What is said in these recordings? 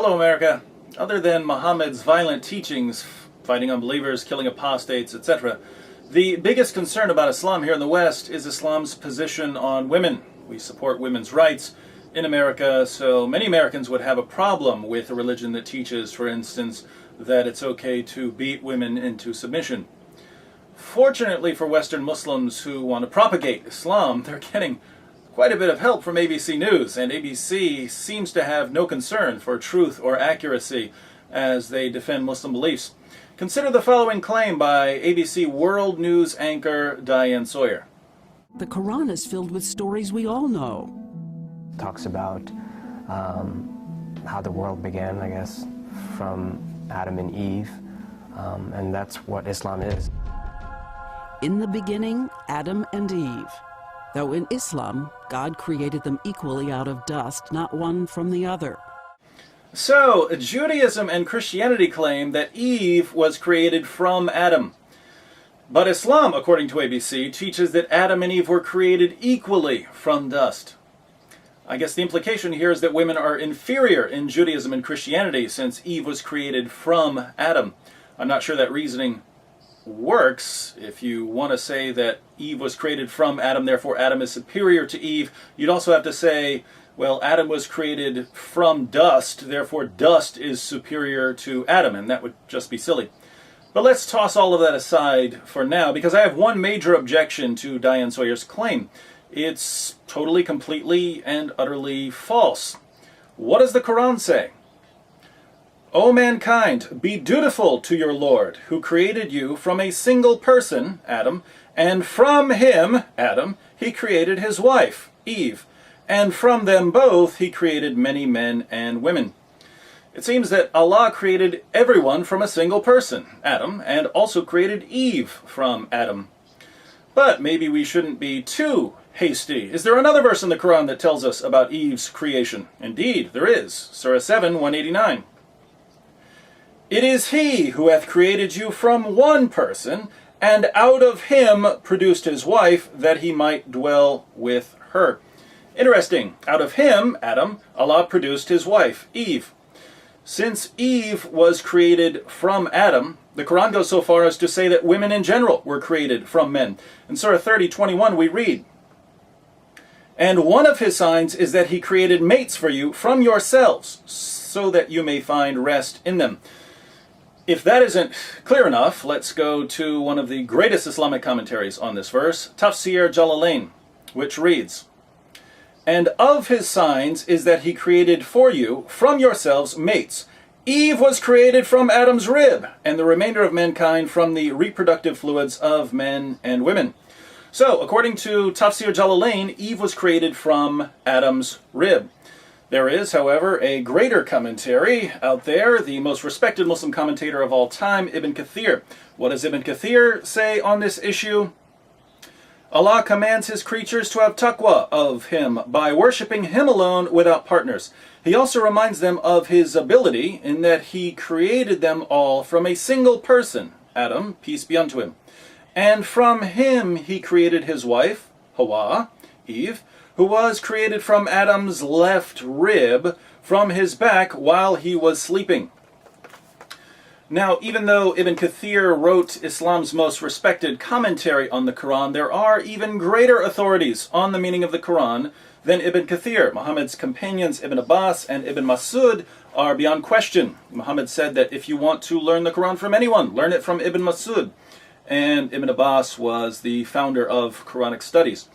Hello, America. Other than Muhammad's violent teachings, fighting unbelievers, killing apostates, etc., the biggest concern about Islam here in the West is Islam's position on women. We support women's rights in America, so many Americans would have a problem with a religion that teaches, for instance, that it's okay to beat women into submission. Fortunately for Western Muslims who want to propagate Islam, they're getting quite a bit of help from ABC News, and ABC seems to have no concern for truth or accuracy as they defend Muslim beliefs. Consider the following claim by ABC World News anchor Diane Sawyer. The Qur'an is filled with stories we all know. It talks about how the world began, I guess, from Adam and Eve, and that's what Islam is. In the beginning, Adam and Eve. Though in Islam, God created them equally out of dust, not one from the other. So, Judaism and Christianity claim that Eve was created from Adam. But Islam, according to ABC, teaches that Adam and Eve were created equally from dust. I guess the implication here is that women are inferior in Judaism and Christianity since Eve was created from Adam. I'm not sure that reasoning works. If you want to say that Eve was created from Adam, therefore Adam is superior to Eve, you'd also have to say, well, Adam was created from dust, therefore dust is superior to Adam, and that would just be silly. But let's toss all of that aside for now, because I have one major objection to Diane Sawyer's claim. It's totally, completely, and utterly false. What does the Qur'an say? O mankind, be dutiful to your Lord, who created you from a single person, Adam, and from him, Adam, he created his wife, Eve, and from them both he created many men and women. It seems that Allah created everyone from a single person, Adam, and also created Eve from Adam. But maybe we shouldn't be too hasty. Is there another verse in the Quran that tells us about Eve's creation? Indeed, there is. Surah 7, 189. It is he who hath created you from one person, and out of him produced his wife, that he might dwell with her. Interesting. Out of him, Adam, Allah produced his wife, Eve. Since Eve was created from Adam, the Quran goes so far as to say that women in general were created from men. In Surah 30, 21, we read, and one of his signs is that he created mates for you from yourselves, so that you may find rest in them. If that isn't clear enough, let's go to one of the greatest Islamic commentaries on this verse, Tafsir Jalalain, which reads, and of his signs is that he created for you from yourselves mates. Eve was created from Adam's rib, and the remainder of mankind from the reproductive fluids of men and women. So, according to Tafsir Jalalain, Eve was created from Adam's rib. There is, however, a greater commentary out there, the most respected Muslim commentator of all time, Ibn Kathir. What does Ibn Kathir say on this issue? Allah commands his creatures to have taqwa of him by worshipping him alone without partners. He also reminds them of his ability in that he created them all from a single person, Adam, peace be unto him. And from him he created his wife, Hawa, Eve, who was created from Adam's left rib, from his back while he was sleeping. Now, even though Ibn Kathir wrote Islam's most respected commentary on the Quran, there are even greater authorities on the meaning of the Quran than Ibn Kathir. Muhammad's companions Ibn Abbas and Ibn Masud are beyond question. Muhammad said that if you want to learn the Quran from anyone, learn it from Ibn Masud. And Ibn Abbas was the founder of Quranic studies.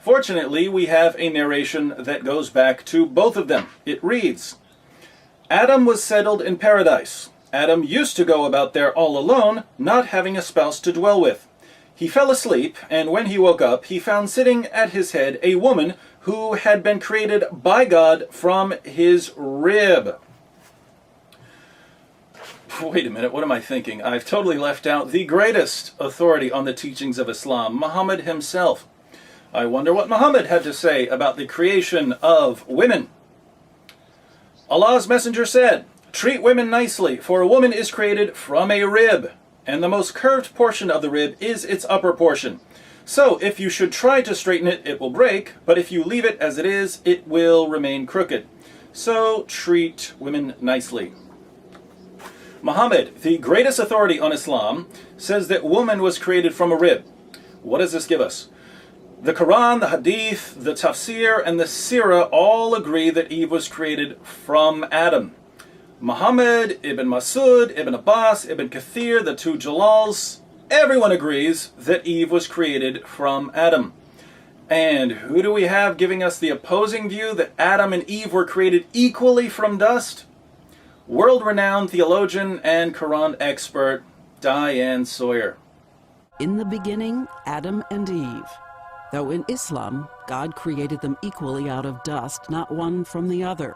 Fortunately, we have a narration that goes back to both of them. It reads, Adam was settled in paradise. Adam used to go about there all alone, not having a spouse to dwell with. He fell asleep, and when he woke up, he found sitting at his head a woman who had been created by God from his rib. Wait a minute, what am I thinking? I've totally left out the greatest authority on the teachings of Islam, Muhammad himself. I wonder what Muhammad had to say about the creation of women. Allah's messenger said, treat women nicely, for a woman is created from a rib, and the most curved portion of the rib is its upper portion. So if you should try to straighten it, it will break, but if you leave it as it is, it will remain crooked. So treat women nicely. Muhammad, the greatest authority on Islam, says that woman was created from a rib. What does this give us? The Qur'an, the Hadith, the Tafsir, and the Sirah all agree that Eve was created from Adam. Muhammad, Ibn Masud, Ibn Abbas, Ibn Kathir, the two Jalals, everyone agrees that Eve was created from Adam. And who do we have giving us the opposing view that Adam and Eve were created equally from dust? World-renowned theologian and Qur'an expert, Diane Sawyer. In the beginning, Adam and Eve. Though in Islam, God created them equally out of dust, not one from the other.